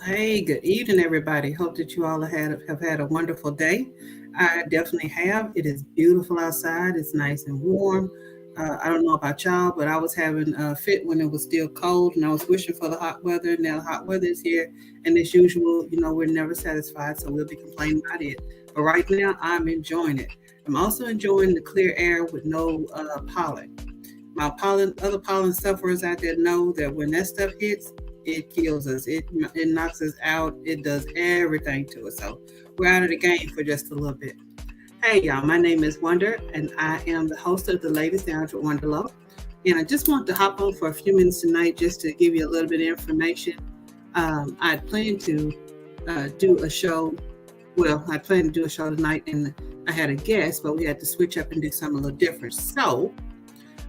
Hey, good evening, everybody. Hope that you all have had a wonderful day. I definitely have. It is beautiful outside. It's nice and warm. I don't know about y'all, but I was having a fit when it was still cold, and I was wishing for the hot weather. Now the hot weather is here, and as usual, we're never satisfied, so we'll be complaining about it. But right now, I'm enjoying it. I'm also enjoying the clear air with no pollen. My other pollen sufferers out there know that when that stuff hits, it kills us. It knocks us out. It does everything to us. So we're out of the game for just a little bit. Hey y'all, my name is Wonder, and I am the host of the Ladies Lounge with Wonder Lowe. And I just want to hop on for a few minutes tonight just to give you a little bit of information. I planned to do a show. Well, I planned to do a show tonight, and I had a guest, but we had to switch up and do something a little different. So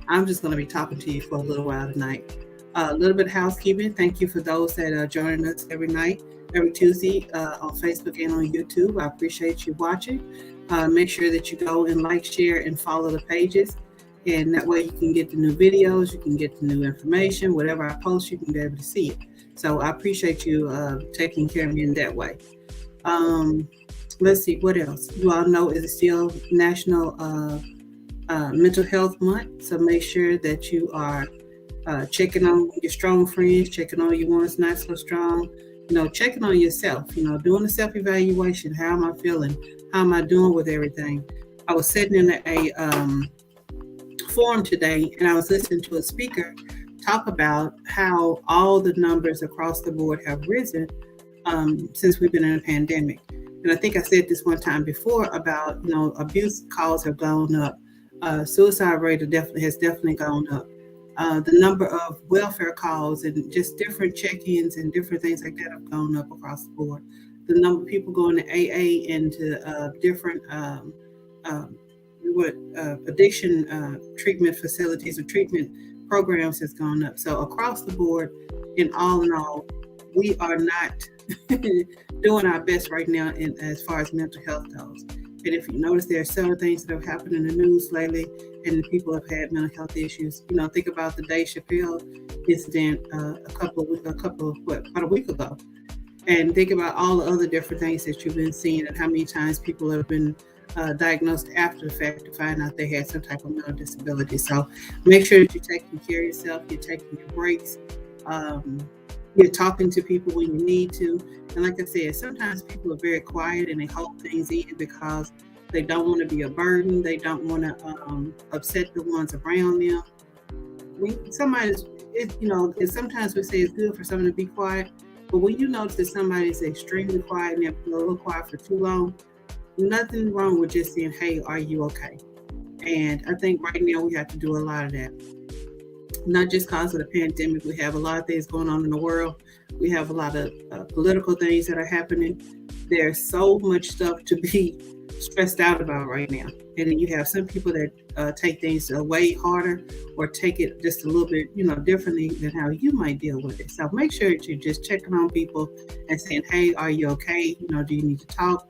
I'm just going to be talking to you for a little while tonight. A little bit of housekeeping. Thank you for those that are joining us every night, every Tuesday on Facebook and on YouTube. I appreciate you watching. Make sure that you go and like, share, and follow the pages. And that way you can get the new videos, you can get the new information, whatever I post, you can be able to see it. So I appreciate you taking care of me in that way. Let's see, what else? You all know it's still National Mental Health Month. So make sure that you are checking on your strong friends, checking on your ones not so strong, checking on yourself, doing a self-evaluation. How am I feeling? How am I doing with everything? I was sitting in a forum today, and I was listening to a speaker talk about how all the numbers across the board have risen since we've been in a pandemic. And I think I said this one time before about, abuse calls have gone up. Suicide rate has definitely gone up. The number of welfare calls and just different check-ins and different things like that have gone up across the board. The number of people going to AA and to different addiction treatment facilities or treatment programs has gone up. So across the board, in all, we are not doing our best right now as far as mental health goes. And if you notice, there are several things that have happened in the news lately, and people have had mental health issues. Think about the Dave Chappelle incident about a week ago, and think about all the other different things that you've been seeing, and how many times people have been diagnosed after the fact to find out they had some type of mental disability. So make sure that you're taking care of yourself, you're taking your breaks, you're talking to people when you need to. And like I said, sometimes people are very quiet and they hold things in because they don't want to be a burden. They don't want to upset the ones around them. Sometimes we say it's good for someone to be quiet, but when you notice that somebody is extremely quiet and they're a little quiet for too long, nothing wrong with just saying, hey, are you okay? And I think right now we have to do a lot of that. Not just because of the pandemic. We have a lot of things going on in the world. We have a lot of political things that are happening. There's so much stuff to be stressed out about right now. And then you have some people that take things way harder or take it just a little bit, differently than how you might deal with it. So make sure that you're just checking on people and saying, hey, are you okay? Do you need to talk?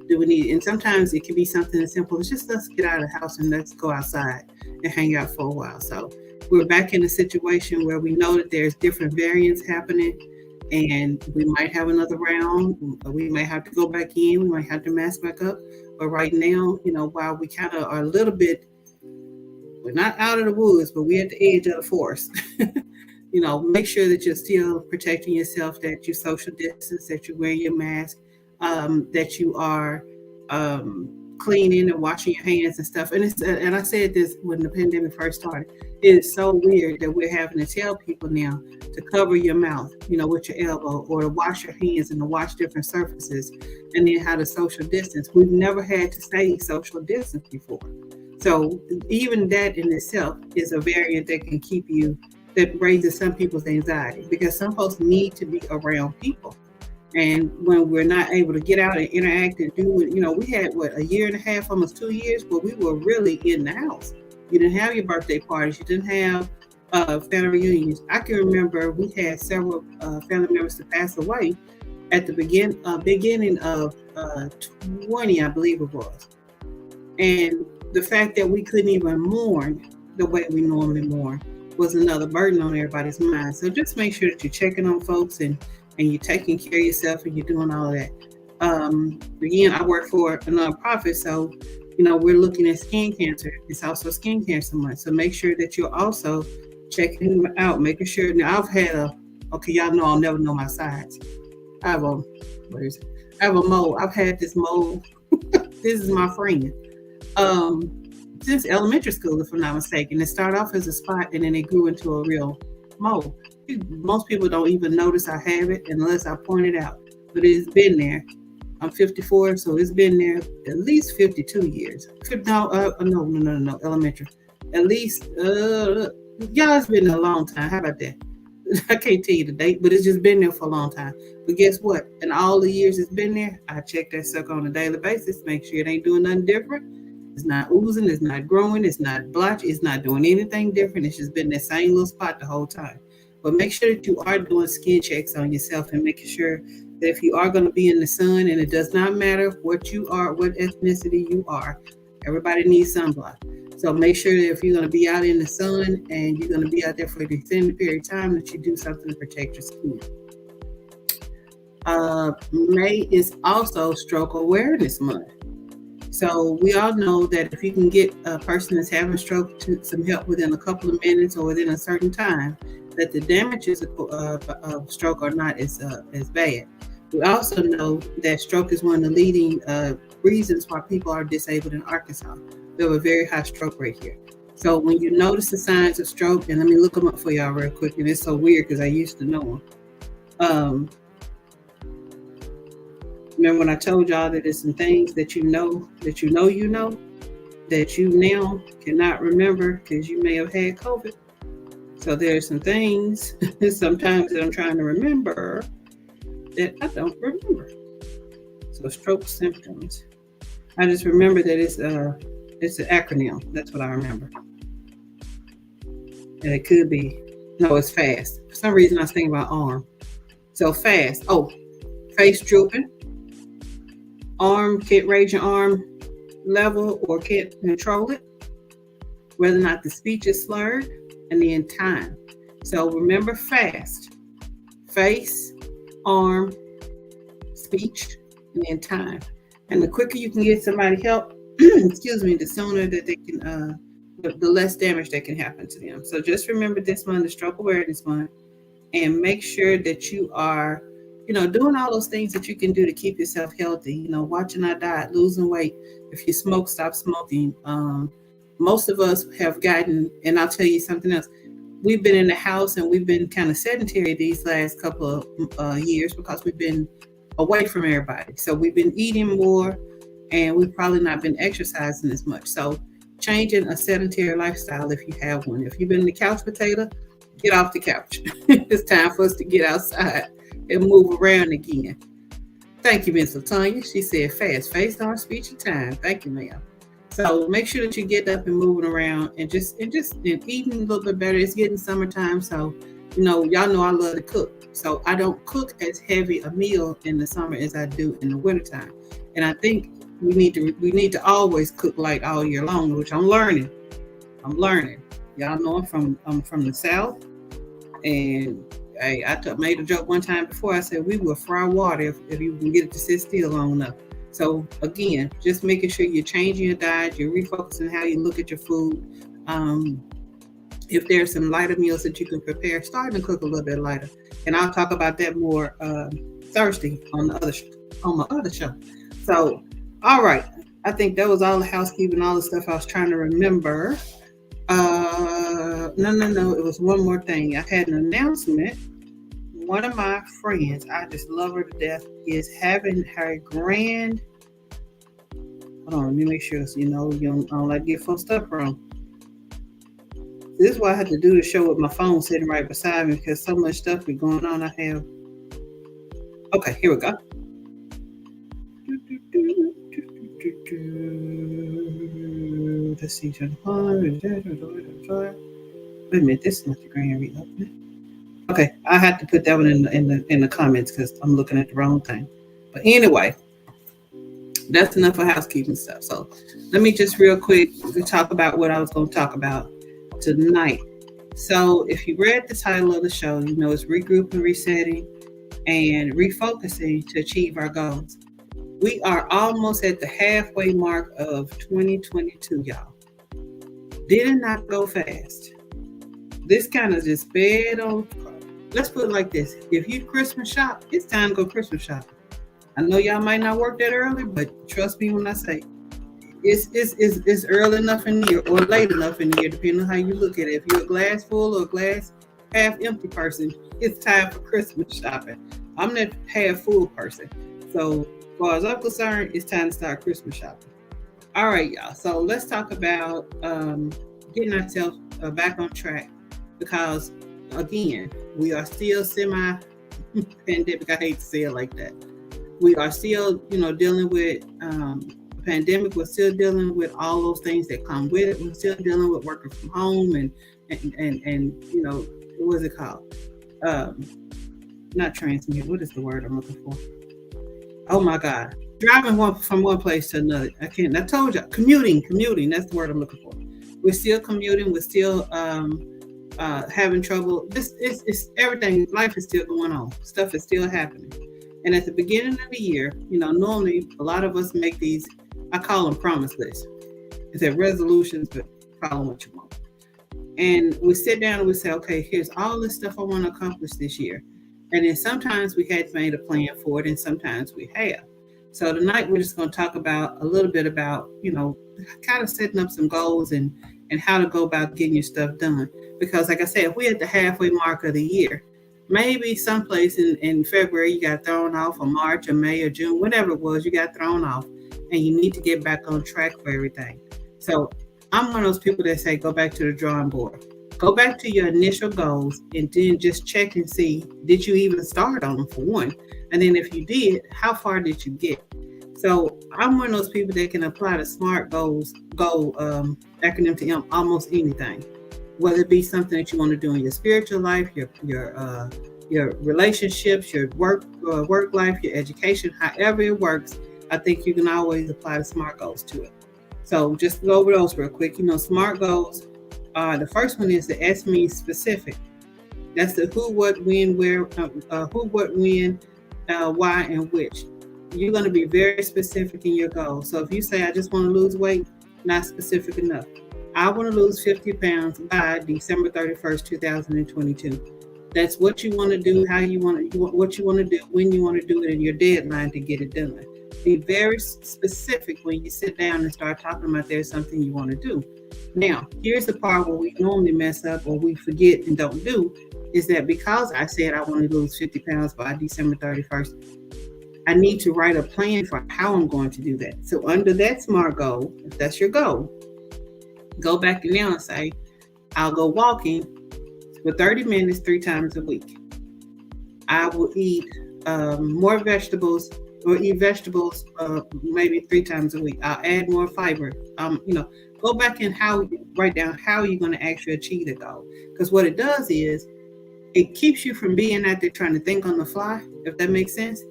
And sometimes it can be something as simple as just let's get out of the house and let's go outside and hang out for a while. So we're back in a situation where we know that there's different variants happening, and we might have another round. We might have to go back in. We might have to mask back up. But right now, while we kind of are a little bit, we're not out of the woods, but we're at the edge of the forest. Make sure that you're still protecting yourself, that you social distance, that you're wearing your mask, that you are cleaning and washing your hands and stuff. And I said this when the pandemic first started. It's so weird that we're having to tell people now to cover your mouth, with your elbow, or to wash your hands and to wash different surfaces, and then how to social distance. We've never had to say social distance before. So even that in itself is a variant that raises some people's anxiety, because some folks need to be around people. And when we're not able to get out and interact and do it, we had a year and a half, almost 2 years, where we were really in the house. You didn't have your birthday parties. You didn't have family reunions. I can remember we had several family members to pass away at the beginning of 20, I believe it was. And the fact that we couldn't even mourn the way we normally mourn was another burden on everybody's mind. So just make sure that you're checking on folks and and you're taking care of yourself and you're doing all of that. Again, I work for a nonprofit, so we're looking at skin cancer. It's also Skin Cancer Month, so make sure that you're also checking out, making sure. Now, I've had okay, y'all know I'll never know my size. I have what is it? I have a mole. I've had this mole. This is my friend. Since elementary school, if I'm not mistaken. It started off as a spot, and then it grew into a real mole. Most people don't even notice I have it unless I point it out, but it's been there. I'm 54, so it's been there at least 52 years. No, elementary. At least, y'all, it's been a long time. How about that? I can't tell you the date, but it's just been there for a long time. But guess what? In all the years it's been there, I check that sucker on a daily basis, make sure it ain't doing nothing different. It's not oozing, it's not growing, it's not blotchy, it's not doing anything different. It's just been that same little spot the whole time. But make sure that you are doing skin checks on yourself and making sure that if you are going to be in the sun, and it does not matter what you are, what ethnicity you are, everybody needs sunblock. So make sure that if you're going to be out in the sun and you're going to be out there for an extended period of time, that you do something to protect your skin. May is also Stroke Awareness Month. So we all know that if you can get a person that's having a stroke to some help within a couple of minutes or within a certain time, that the damages of stroke are not as bad. We also know that stroke is one of the leading reasons why people are disabled in Arkansas. We have a very high stroke rate here. So when you notice the signs of stroke, and let me look them up for y'all real quick, and it's so weird because I used to know them. Remember when I told y'all that there's some things that you know that you now cannot remember because you may have had COVID. So there's some things sometimes that I'm trying to remember that I don't remember. So stroke symptoms. I just remember that it's an acronym. That's what I remember. And it could be, no, it's FAST. For some reason I was thinking about arm. So FAST. Oh, face drooping. Arm, can't raise your arm level or can't control it. Whether or not the speech is slurred. And then time. So remember FAST. Face, arm, speech, and then time. And the quicker you can get somebody help, excuse me, the sooner that they can, the less damage that can happen to them. So just remember this month, the Stroke Awareness Month, and make sure that you are, doing all those things that you can do to keep yourself healthy. Watching our diet, losing weight. If you smoke, stop smoking. Most of us have gotten, and I'll tell you something else. We've been in the house and we've been kind of sedentary these last couple of years because we've been away from everybody. So we've been eating more and we've probably not been exercising as much. So changing a sedentary lifestyle if you have one. If you've been the couch potato, get off the couch. It's time for us to get outside and move around again. Thank you, Miss LaTanya. She said fast, face, arm, speech, and time. Thank you, ma'am. So make sure that you get up and moving around and just eating a little bit better. It's getting summertime, so y'all know I love to cook. So I don't cook as heavy a meal in the summer as I do in the wintertime. And I think we need to always cook light all year long, which I'm learning. Y'all know I'm from the South, and I made a joke one time before. I said we will fry water if you can get it to sit still long enough. So again, just making sure you're changing your diet, you're refocusing how you look at your food. If there's some lighter meals that you can prepare, start to cook a little bit lighter. And I'll talk about that more Thursday on my other show. So, all right. I think that was all the housekeeping, all the stuff I was trying to remember. No. It was one more thing. I had an announcement. One of my friends, I just love her to death, is having her grand. Hold on, let me make sure you don't like get full stuff wrong. This is why I had to do the show with my phone sitting right beside me because so much stuff is going on. I have. Okay, here we go. Let's see. Wait a minute, this is not the grand reopening. Okay, I had to put that one in the comments because I'm looking at the wrong thing. But anyway, that's enough for housekeeping stuff. So let me just real quick talk about what I was going to talk about tonight. So if you read the title of the show, it's regrouping, resetting, and refocusing to achieve our goals. We are almost at the halfway mark of 2022, y'all. Did it not go fast? This kind of just sped on. Let's put it like this. If you Christmas shop, it's time to go Christmas shopping. I know y'all might not work that early, but trust me when I say it's early enough in the year or late enough in the year, depending on how you look at it. If you're a glass full or a glass half empty person, it's time for Christmas shopping. I'm that half full person. So as far as I'm concerned, it's time to start Christmas shopping. All right, y'all. So let's talk about getting ourselves back on track, because again, we are still semi-pandemic. I hate to say it like that. We are still, dealing with pandemic. We're still dealing with all those things that come with it. We're still dealing with working from home and what is it called? Not transmute. What is the word I'm looking for? Oh my God. Driving from one place to another. I told you, commuting. That's the word I'm looking for. We're still commuting. We're still having trouble. This is everything. Life is still going on. Stuff is still happening. And at the beginning of the year, normally a lot of us make these, I call them promise lists. It's resolutions, but call them what you want. And we sit down and we say, okay, here's all this stuff I want to accomplish this year. And then sometimes we had made a plan for it, and sometimes we have. So tonight we're just going to talk about a little bit about, kind of setting up some goals and how to go about getting your stuff done. Because like I said, if we're at the halfway mark of the year, maybe someplace in February you got thrown off, or March or May or June, whatever it was, you got thrown off, and you need to get back on track for everything. So I'm one of those people that say, go back to the drawing board. Go back to your initial goals and then just check and see, did you even start on them for one? And then if you did, how far did you get? So I'm one of those people that can apply the SMART goals, acronym to almost anything. Whether it be something that you want to do in your spiritual life, your relationships, your work life, your education, however it works, I think you can always apply the SMART goals to it. So just go over those real quick. SMART goals, the first one is the S means specific. That's the who, what, when, where, why, and which. You're going to be very specific in your goals. So if you say, I just want to lose weight, not specific enough. I want to lose 50 pounds by December 31st, 2022. That's what you want to do, what you want to do, when you want to do it, and your deadline to get it done. Be very specific when you sit down and start talking about there's something you want to do. Now, here's the part where we normally mess up or we forget and don't do, is that because I said I want to lose 50 pounds by December 31st, I need to write a plan for how I'm going to do that. So under that SMART goal, if that's your goal, go back now and say, I'll go walking for 30 minutes 3 times a week. I will eat more vegetables, or eat vegetables maybe 3 times a week. I'll add more fiber. Go back and write down how you're going to actually achieve the goal. Because what it does is it keeps you from being out there trying to think on the fly, if that makes sense.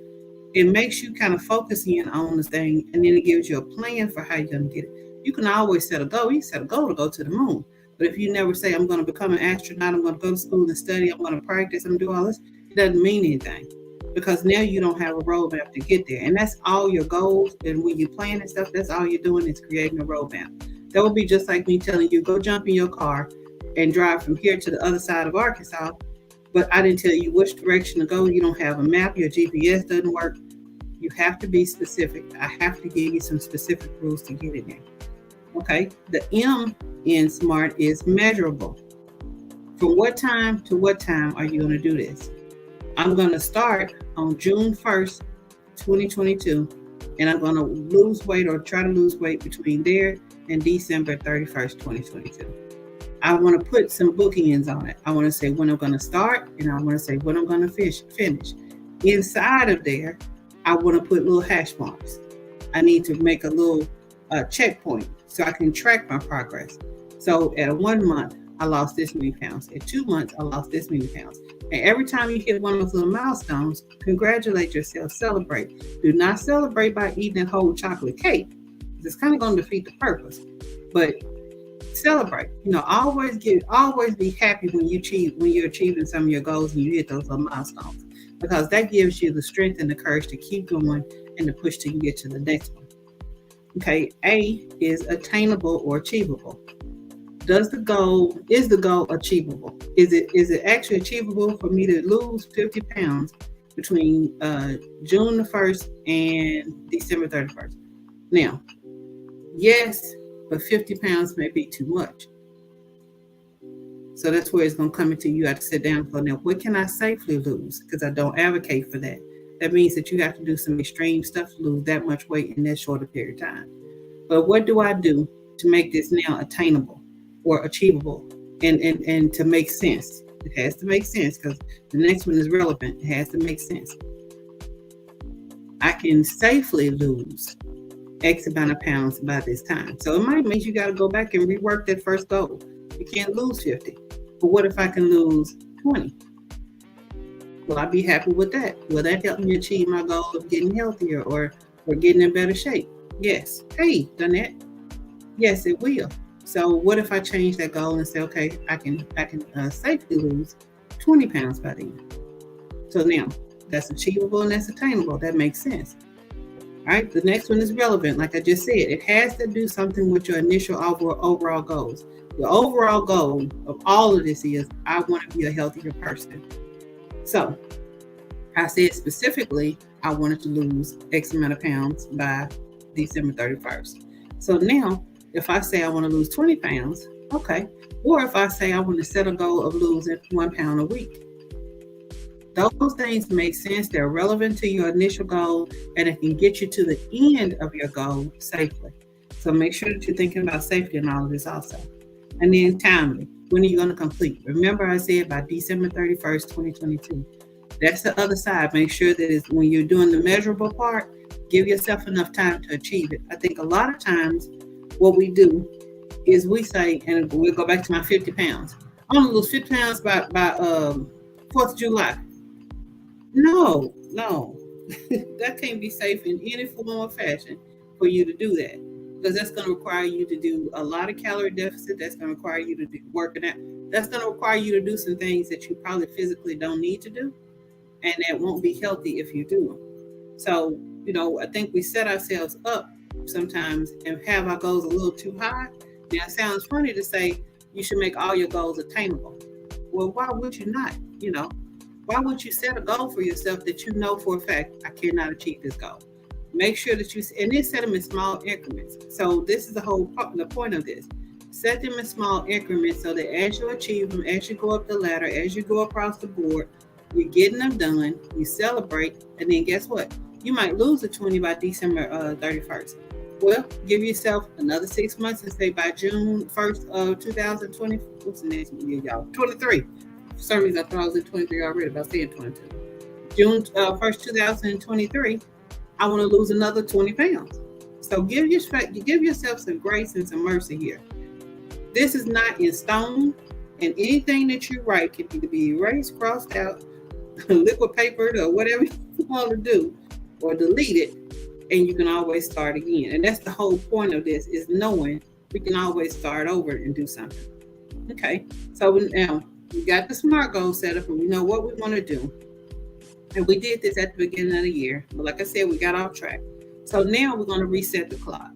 It makes you kind of focus in on the thing, and then it gives you a plan for how you're going to get it. You can always set a goal. You set a goal to go to the moon. But if you never say, I'm going to become an astronaut, I'm going to go to school and study, I'm going to practice, I'm going to do all this, it doesn't mean anything. Because now you don't have a roadmap to get there. And that's all your goals. And when you plan and stuff, that's all you're doing is creating a roadmap. That would be just like me telling you, go jump in your car and drive from here to the other side of Arkansas. But I didn't tell you which direction to go. You don't have a map. Your GPS doesn't work. You have to be specific. I have to give you some specific rules to get it in. Okay. The M in SMART is measurable. From what time to what time are you going to do this? I'm going to start on June 1st, 2022, and I'm going to lose weight or try to lose weight between there and December 31st, 2022. I want to put some bookends on it. I want to say when I'm going to start, and I want to say when I'm going to finish. Inside of there, I want to put little hash marks. I need to make a little checkpoint so I can track my progress. So at 1 month, I lost this many pounds. At 2 months, I lost this many pounds. And every time you hit one of those little milestones, congratulate yourself, celebrate. Do not celebrate by eating a whole chocolate cake. It's kind of going to defeat the purpose. But celebrate. Always be happy when you're achieving some of your goals and you hit those little milestones. because that gives you the strength and the courage to keep going and to push till you get to the next one. Okay, A is attainable or achievable. Is the goal achievable? Is it actually achievable for me to lose 50 pounds between June the 1st and December 31st? Now, yes, but 50 pounds may be too much. So that's where it's going to come into you have to sit down and go, now, what can I safely lose? Because I don't advocate for that. That means that you have to do some extreme stuff to lose that much weight in that shorter period of time. But what do I do to make this now attainable or achievable and to make sense? It has to make sense because the next one is relevant. It has to make sense. I can safely lose X amount of pounds by this time. So it might mean you got to go back and rework that first goal. You can't lose 50. But what if I can lose 20? Will I be happy with that? Will that help me achieve my goal of getting healthier or getting in better shape? Yes. Hey, done that? Yes, it will. So what if I change that goal and say, okay, I can safely lose 20 pounds by then? So now that's achievable and that's attainable. That makes sense. All right. The next one is relevant. Like I just said, it has to do something with your initial overall goals. The overall goal of all of this is I want to be a healthier person. So I said specifically, I wanted to lose X amount of pounds by December 31st. So now if I say I want to lose 20 pounds, okay. Or if I say I want to set a goal of losing 1 pound a week. Those things make sense. They're relevant to your initial goal and it can get you to the end of your goal safely. So make sure that you're thinking about safety in all of this also. And then timely. When are you going to complete? Remember I said by December 31st, 2022. That's the other side. Make sure that it's, when you're doing the measurable part, give yourself enough time to achieve it. I think a lot of times what we do is we say, and we'll go back to my 50 pounds. I'm going to lose 50 pounds by 4th of July. No. That can't be safe in any form or fashion for you to do that. Because that's going to require you to do a lot of calorie deficit. That's going to require you to do working out. That's going to require you to do some things that you probably physically don't need to do. And that won't be healthy if you do them. So, I think we set ourselves up sometimes and have our goals a little too high. Now, it sounds funny to say you should make all your goals attainable. Well, why would you not? Why would you set a goal for yourself that you know for a fact, I cannot achieve this goal? Make sure that and then set them in small increments. So this is the point of this. Set them in small increments so that as you achieve them, as you go up the ladder, as you go across the board, you're getting them done, you celebrate, and then guess what? You might lose the 20 by December 31st. Well, give yourself another 6 months and say by June 1st of 2020, what's the next year, y'all? 23. For some reason, I thought I was in 23 already, but I said 22. June 1st, 2023, I want to lose another 20 pounds. So give yourself some grace and some mercy here. This is not in stone, and anything that you write can either be erased, crossed out, liquid papered, or whatever you want to do, or delete it, and you can always start again. And that's the whole point of this, is knowing we can always start over and do something. Okay, so now we got the SMART goal set up, and we know what we want to do. And we did this at the beginning of the year, but like I said, we got off track. So now we're going to reset the clock.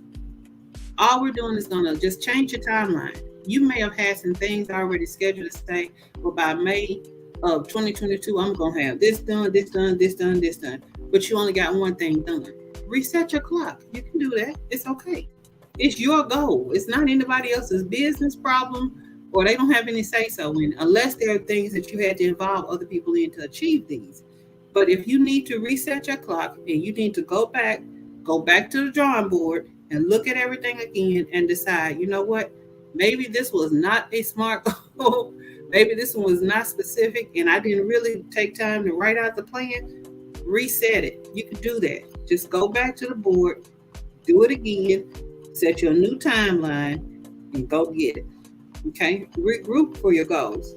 All we're doing is going to just change your timeline. You may have had some things already scheduled to say, well, by May of 2022, I'm going to have this done, this done, this done, this done. But you only got one thing done. Reset your clock. You can do that. It's okay. It's your goal. It's not anybody else's business problem, or they don't have any say-so in it, unless there are things that you had to involve other people in to achieve these. But if you need to reset your clock and you need to go back to the drawing board and look at everything again and decide, you know what? Maybe this was not a SMART goal. Maybe this one was not specific and I didn't really take time to write out the plan. Reset it. You can do that. Just go back to the board, do it again, set your new timeline, and go get it. Okay? Regroup for your goals.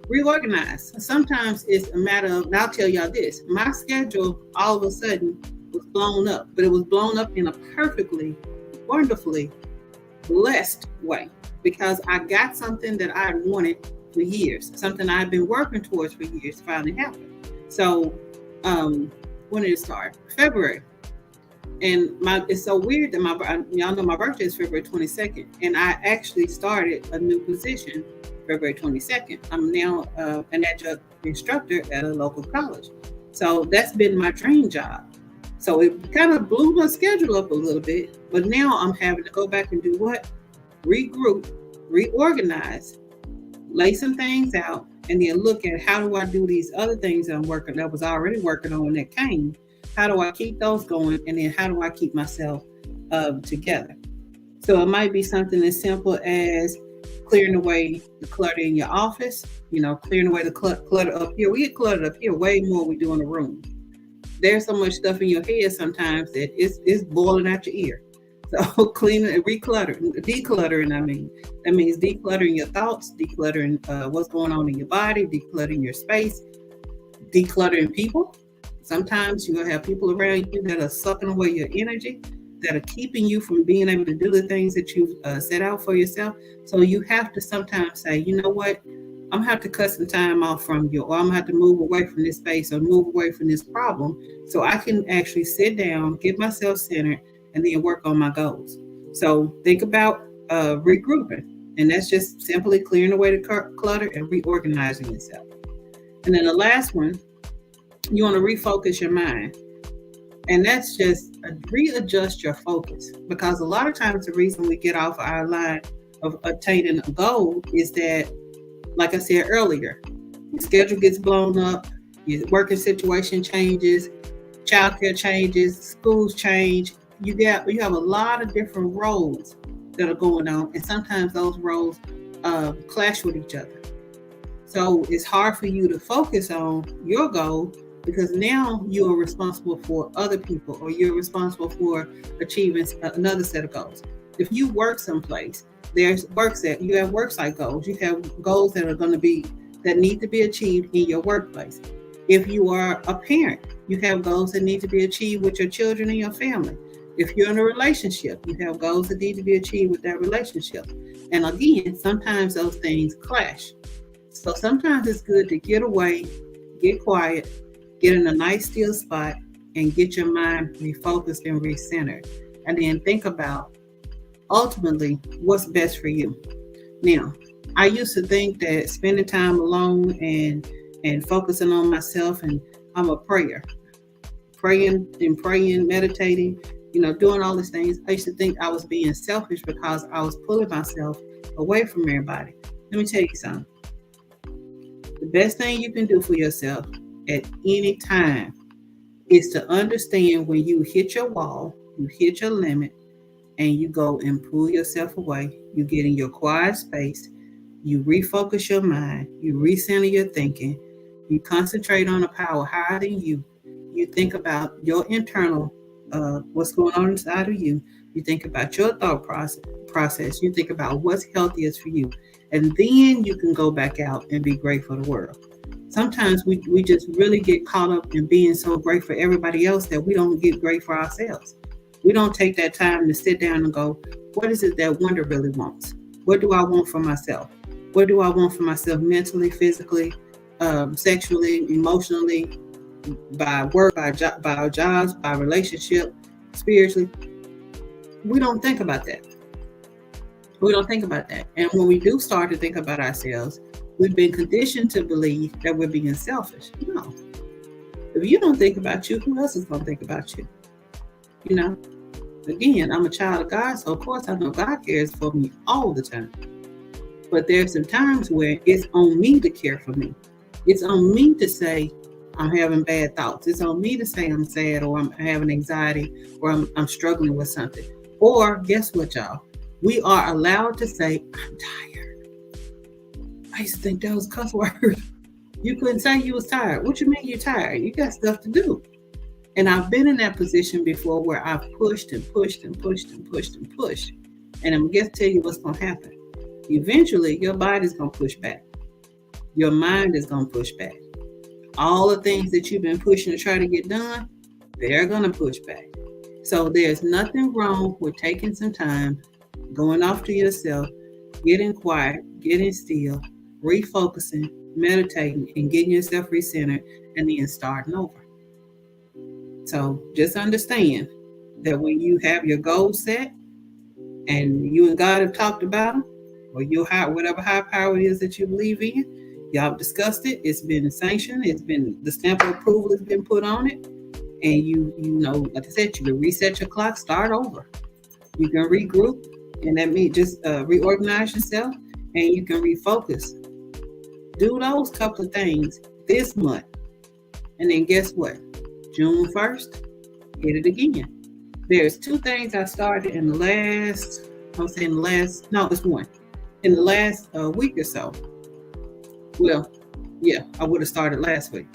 Reorganize. Sometimes it's a matter of, and I'll tell y'all this, my schedule all of a sudden was blown up, but it was blown up in a perfectly, wonderfully blessed way, because I got something that I wanted for years, something I've been working towards for years finally happened. So when did it start? February. And it's so weird that y'all know my birthday is February 22nd, and I actually started a new position February 22nd. I'm now an adjunct instructor at a local college. So that's been my dream job. So it kind of blew my schedule up a little bit, but now I'm having to go back and do what? Regroup, reorganize, lay some things out, and then look at how do I do these other things that I was already working on that came. How do I keep those going? And then how do I keep myself together? So it might be something as simple as clearing away the clutter in your office, clearing away the clutter up here. We get cluttered up here way more than we do in the room. There's so much stuff in your head sometimes that it's boiling out your ear. So cleaning and decluttering, I mean. That means decluttering your thoughts, decluttering what's going on in your body, decluttering your space, decluttering people. Sometimes you'll have people around you that are sucking away your energy, that are keeping you from being able to do the things that you've set out for yourself. So you have to sometimes say, you know what? I'm going to have to cut some time off from you, or I'm going to have to move away from this space or move away from this problem so I can actually sit down, get myself centered, and then work on my goals. So think about regrouping, and that's just simply clearing away the clutter and reorganizing yourself. And then the last one, you want to refocus your mind. And that's just readjust your focus, because a lot of times the reason we get off our line of attaining a goal is that, like I said earlier, your schedule gets blown up, your working situation changes, childcare changes, schools change. You have a lot of different roles that are going on, and sometimes those roles clash with each other. So it's hard for you to focus on your goal, because now you are responsible for other people, or you're responsible for achieving another set of goals. If you work someplace, there's you have work site goals. You have goals that need to be achieved in your workplace. If you are a parent, you have goals that need to be achieved with your children and your family. If you're in a relationship, you have goals that need to be achieved with that relationship. And again, sometimes those things clash. So sometimes it's good to get away, get quiet, get in a nice still spot, and get your mind refocused and recentered. And then think about ultimately what's best for you. Now, I used to think that spending time alone and focusing on myself, and I'm a prayer. Praying, meditating, doing all these things. I used to think I was being selfish because I was pulling myself away from everybody. Let me tell you something. The best thing you can do for yourself at any time is to understand when you hit your wall, you hit your limit, and you go and pull yourself away. You get in your quiet space, you refocus your mind, you recenter your thinking, you concentrate on a power higher than you. You think about your internal, what's going on inside of you. You think about your thought process. You think about what's healthiest for you. And then you can go back out and be great for the world. Sometimes we just really get caught up in being so great for everybody else that we don't get great for ourselves. We don't take that time to sit down and go, what is it that Wonder really wants? What do I want for myself? What do I want for myself mentally, physically, sexually, emotionally, by work, by our jobs, by relationship, spiritually? We don't think about that. And when we do start to think about ourselves, we've been conditioned to believe that we're being selfish. No. If you don't think about you, who else is going to think about you? Again, I'm a child of God, so of course I know God cares for me all the time. But there's some times where it's on me to care for me. It's on me to say I'm having bad thoughts. It's on me to say I'm sad, or I'm having anxiety, or I'm struggling with something. Or guess what, y'all? We are allowed to say, I'm tired. I used to think that was a cuss word. You couldn't say you was tired. What you mean you're tired? You got stuff to do. And I've been in that position before where I've pushed and pushed and pushed and pushed and pushed. And I'm going to tell you what's going to happen. Eventually, your body's going to push back. Your mind is going to push back. All the things that you've been pushing to try to get done, they're going to push back. So there's nothing wrong with taking some time, going off to yourself, getting quiet, getting still, refocusing, meditating and getting yourself recentered, and then starting over. So just understand that when you have your goals set and you and God have talked about them, or your whatever high power it is that you believe in, y'all have discussed it, it's been sanctioned, it's been, the stamp of approval has been put on it, and you know, like I said, you can reset your clock, start over. You can regroup, and that means just reorganize yourself, and you can refocus. Do those couple of things this month, and then guess what? June 1st, hit it again. There's 2 things I started in the last, it's one. In the last week or so. Well, yeah, I would have started last week.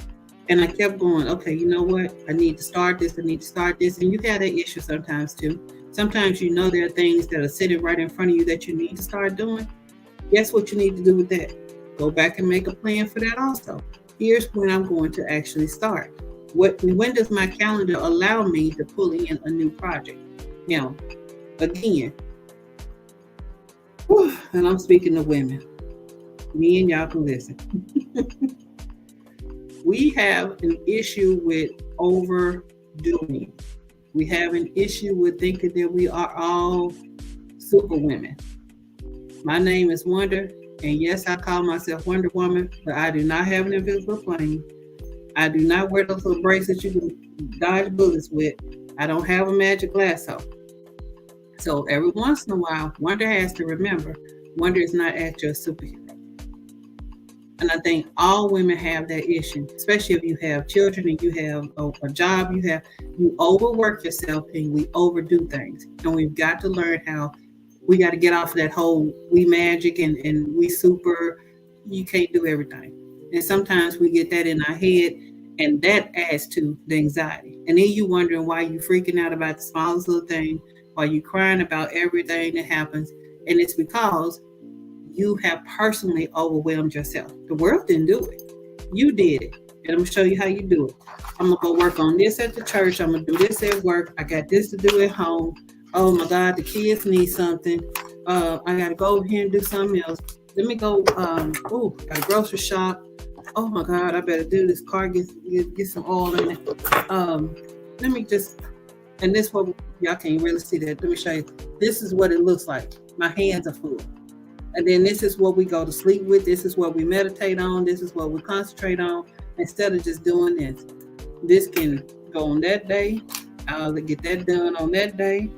And I kept going, okay, you know what? I need to start this. And you have that issue sometimes too. Sometimes you know there are things that are sitting right in front of you that you need to start doing. Guess what you need to do with that? Go back and make a plan for that also. Here's when I'm going to actually start. When does my calendar allow me to pull in a new project? Now, again, and I'm speaking to women. Me and y'all can listen. We have an issue with overdoing. We have an issue with thinking that we are all super women. My name is Wonder, and yes, I call myself Wonder Woman, but I do not have an invisible plane. I do not wear those little bracelets you can dodge bullets with. I don't have a magic lasso. So every once in a while, Wonder has to remember, Wonder is not actually a superhero. And I think all women have that issue, especially if you have children and you have a job, you overwork yourself and we overdo things. And we've got to learn how we got to get off of that whole we magic and we super, you can't do everything. And sometimes we get that in our head and that adds to the anxiety. And then you wondering why you freaking out about the smallest little thing, why you crying about everything that happens. And it's because you have personally overwhelmed yourself. The world didn't do it. You did it. And I'm going to show you how you do it. I'm going to go work on this at the church. I'm going to do this at work. I got this to do at home. Oh my God, the kids need something. I got to go over here and do something else. Let me go, got a grocery shop. Oh my God, I better do this car, get some oil in it. Let me just, and this what y'all can't really see that. Let me show you. This is what it looks like. My hands are full. And then this is what we go to sleep with. This is what we meditate on. This is what we concentrate on instead of just doing this. This can go on that day. I'll get that done on that day.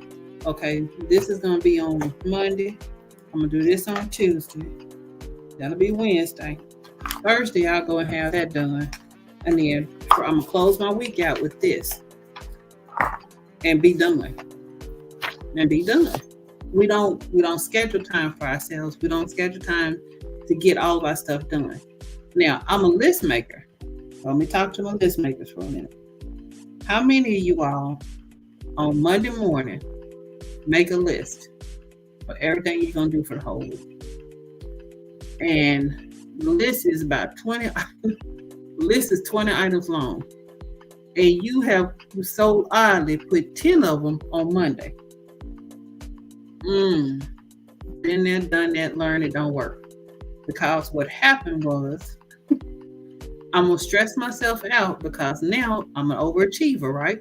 Okay, this is going to be on Monday. I'm going to do this on Tuesday. That'll be Wednesday. Thursday, I'll go and have that done. And then I'm going to close my week out with this. And be done. We don't schedule time for ourselves. We don't schedule time to get all of our stuff done. Now, I'm a list maker. Let me talk to my list makers for a minute. How many of you all on Monday morning make a list for everything you're going to do for the whole week? And the list is about 20. The list is 20 items long. And you have so oddly put 10 of them on Monday. Been there, done that, learned it don't work. Because what happened was I'm going to stress myself out because now I'm an overachiever, right?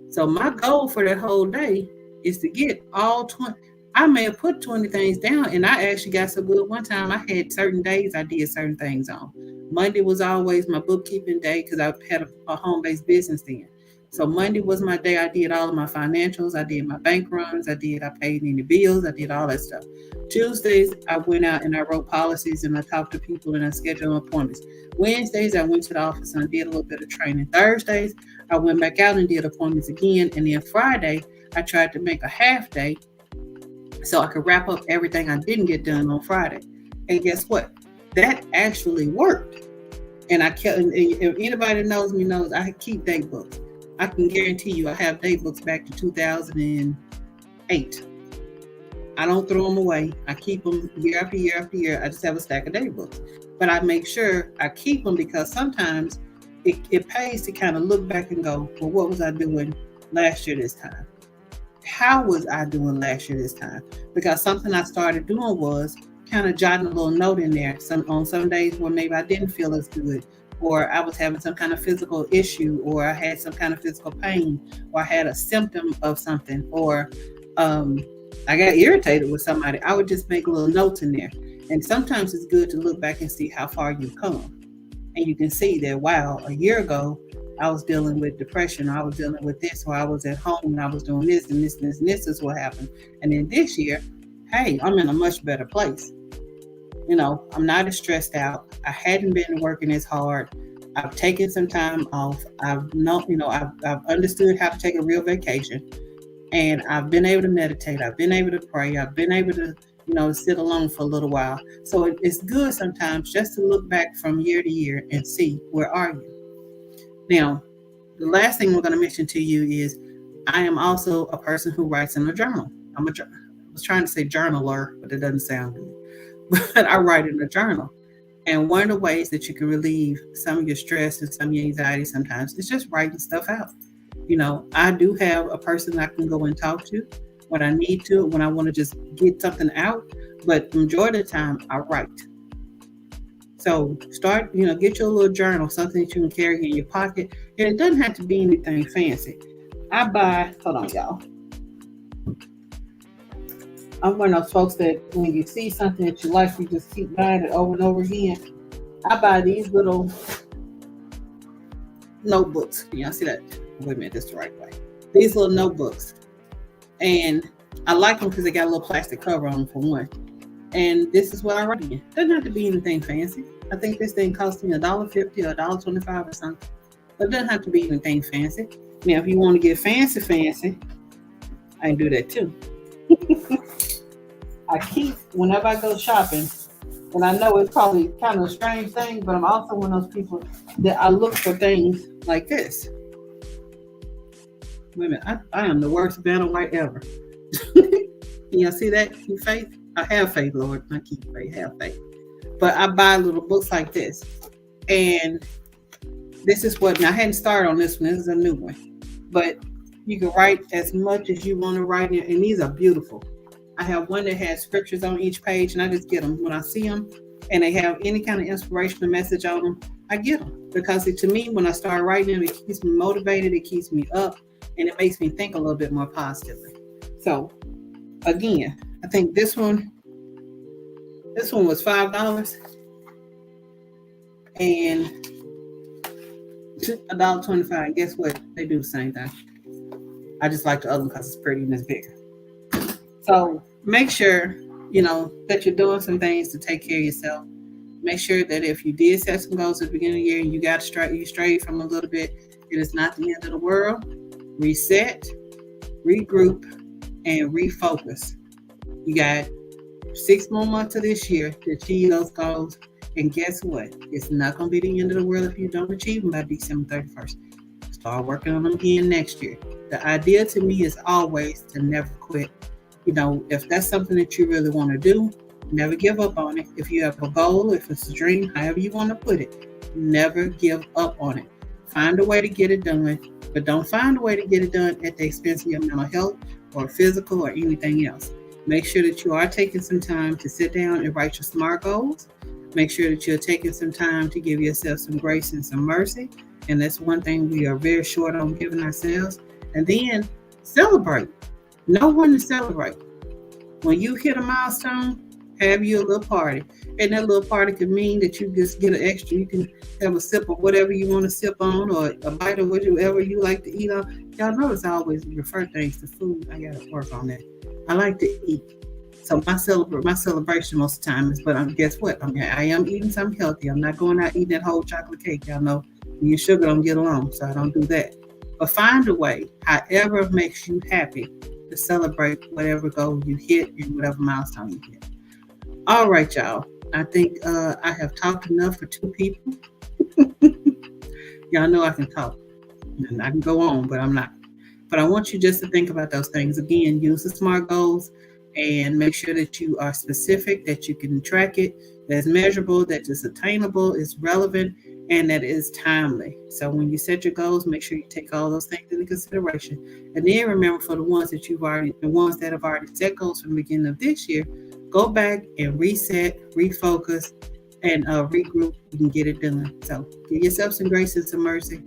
So my goal for that whole day is to get all 20. I may have put 20 things down and I actually got so good one time. I had certain days I did certain things on. Monday was always my bookkeeping day because I had a home-based business then. So Monday was my day. I did all of my financials. I did my bank runs. I paid any bills. I did all that stuff. Tuesdays, I went out and I wrote policies and I talked to people and I scheduled appointments. Wednesdays, I went to the office and I did a little bit of training. Thursdays, I went back out and did appointments again. And then Friday, I tried to make a half day so I could wrap up everything I didn't get done on Friday. And guess what? That actually worked. And I kept, and if anybody knows me knows I keep date books. I can guarantee you I have date books back to 2008. I don't throw them away. I keep them year after year after year. I just have a stack of date books. But I make sure I keep them because sometimes it pays to kind of look back and go, well, what was I doing last year this time? How was I doing last year this time? Because something I started doing was kind of jotting a little note in there. On some days where maybe I didn't feel as good, or I was having some kind of physical issue, or I had some kind of physical pain, or I had a symptom of something, or I got irritated with somebody, I would just make little notes in there. And sometimes it's good to look back and see how far you've come. And you can see that, wow, a year ago, I was dealing with depression, I was dealing with this, or I was at home and I was doing this and this and this and this is what happened. And then this year, hey, I'm in a much better place. I'm not as stressed out. I hadn't been working as hard. I've taken some time off. I've understood how to take a real vacation. And I've been able to meditate. I've been able to pray. I've been able to, sit alone for a little while. So it's good sometimes just to look back from year to year and see, where are you? Now, the last thing we're going to mention to you is I am also a person who writes in a journal. I was trying to say journaler, but it doesn't sound good. But I write in a journal. And one of the ways that you can relieve some of your stress and some of your anxiety sometimes is just writing stuff out. I do have a person I can go and talk to when I need to, when I want to just get something out. But the majority of the time, I write. So start, get your little journal, something that you can carry in your pocket. And it doesn't have to be anything fancy. Hold on, y'all. I'm one of those folks that when you see something that you like, you just keep buying it over and over again. I buy these little notebooks. See that? Wait a minute, that's the right way. These little notebooks. And I like them because they got a little plastic cover on them for one. And this is what I write in. Doesn't have to be anything fancy. I think this thing cost me $1.50 or $1.25 or something. But it doesn't have to be anything fancy. Now, if you want to get fancy, I can do that too. I keep, whenever I go shopping, and I know it's probably kind of a strange thing, but I'm also one of those people that I look for things like this. Wait a minute, I am the worst Vanna White ever. You see that? Keep faith? I have faith, Lord. I keep faith, have faith. But I buy little books like this. And this is what, now I hadn't started on this one. This is a new one. But you can write as much as you want to write in, and these are beautiful. I have one that has scriptures on each page, and I just get them when I see them, and they have any kind of inspirational message on them. I get them because to me, when I start writing them, it keeps me motivated, it keeps me up, and it makes me think a little bit more positively. So, again, I think this one was $5, and $1.25. Guess what? They do the same thing. I just like the other one because it's pretty and it's bigger. So make sure, that you're doing some things to take care of yourself. Make sure that if you did set some goals at the beginning of the year and you strayed from a little bit, it is not the end of the world. Reset, regroup, and refocus. You got 6 more months of this year to achieve those goals. And guess what? It's not going to be the end of the world if you don't achieve them by December 31st. Start working on them again next year. The idea to me is always to never quit. If that's something that you really want to do, never give up on it. If you have a goal, if it's a dream, however you want to put it, never give up on it. Find a way to get it done, but don't find a way to get it done at the expense of your mental health or physical or anything else. Make sure that you are taking some time to sit down and write your SMART goals. Make sure that you're taking some time to give yourself some grace and some mercy. And that's one thing we are very short on giving ourselves. And then celebrate. Know when to celebrate. When you hit a milestone, have you a little party. And that little party could mean that you just get an extra. You can have a sip of whatever you want to sip on, or a bite of whatever you like to eat on. Y'all notice I always refer things to food. I got to work on that. I like to eat. So my celebration most of the time is, but guess what? I am eating something healthy. I'm not going out eating that whole chocolate cake. Y'all know me and sugar don't get along, so I don't do that. But find a way, however makes you happy, to celebrate whatever goal you hit and whatever milestone you hit. All right, y'all. I think I have talked enough for 2 people. Y'all know I can talk. And I can go on, but I'm not. But I want you just to think about those things. Again, use the SMART goals and make sure that you are specific, that you can track it, that's measurable, that is attainable, is relevant, and that is timely. So when you set your goals, make sure you take all those things into consideration. And then remember, for the ones that have already set goals from the beginning of this year, go back and reset, refocus, and regroup. You can get it done. So give yourself some grace and some mercy.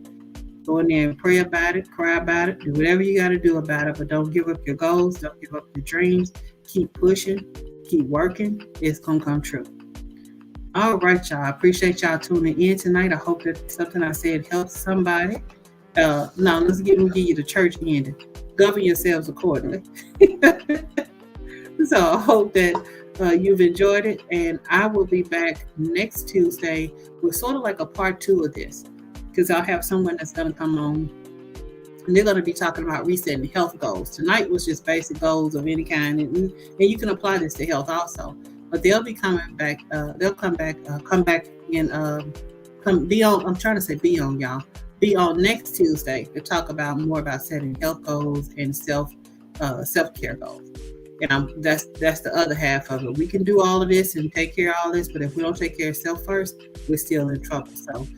Go in there and pray about it, cry about it, do whatever you got to do about it. But don't give up your goals. Don't give up your dreams. Keep pushing. Keep working. It's going to come true. All right, y'all. I appreciate y'all tuning in tonight. I hope that something I said helps somebody. Now, let's give you the church ending. Govern yourselves accordingly. So I hope that you've enjoyed it. And I will be back next Tuesday with sort of like a part 2 of this, because I'll have someone that's going to come on, and they're going to be talking about resetting health goals. Tonight was just basic goals of any kind, and you can apply this to health also. But they'll be coming back. They'll come back and be on. I'm trying to say be on, y'all. Be on next Tuesday to talk about more about setting health goals and self-care goals. And that's the other half of it. We can do all of this and take care of all this, but if we don't take care of self first, we're still in trouble. So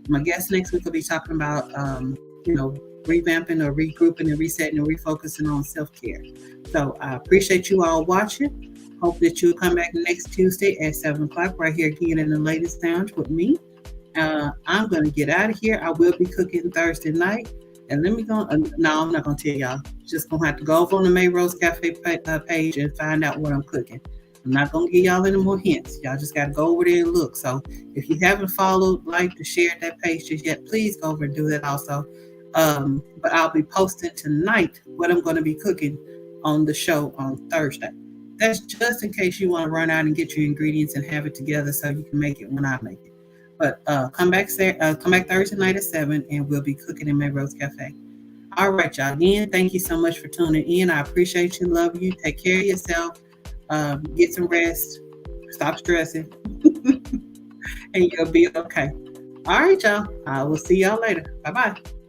my guest next week will be talking about revamping or regrouping and resetting and refocusing on self-care. So I appreciate you all watching. Hope that you'll come back next Tuesday at 7 o'clock right here again in the Ladies Lounge with me. I'm going to get out of here. I will be cooking Thursday night. And let me go. No, I'm not going to tell y'all. Just going to have to go over on the May Rose Cafe page and find out what I'm cooking. I'm not going to give y'all any more hints. Y'all just got to go over there and look. So if you haven't followed, liked, or shared that page just yet, please go over and do that also. But I'll be posting tonight what I'm going to be cooking on the show on Thursday. That's just in case you want to run out and get your ingredients and have it together so you can make it when I make it. But come back Thursday night at 7, and we'll be cooking in May Rose Cafe. All right, y'all. Again, thank you so much for tuning in. I appreciate you. Love you. Take care of yourself. Get some rest. Stop stressing. And you'll be okay. All right, y'all. I will see y'all later. Bye-bye.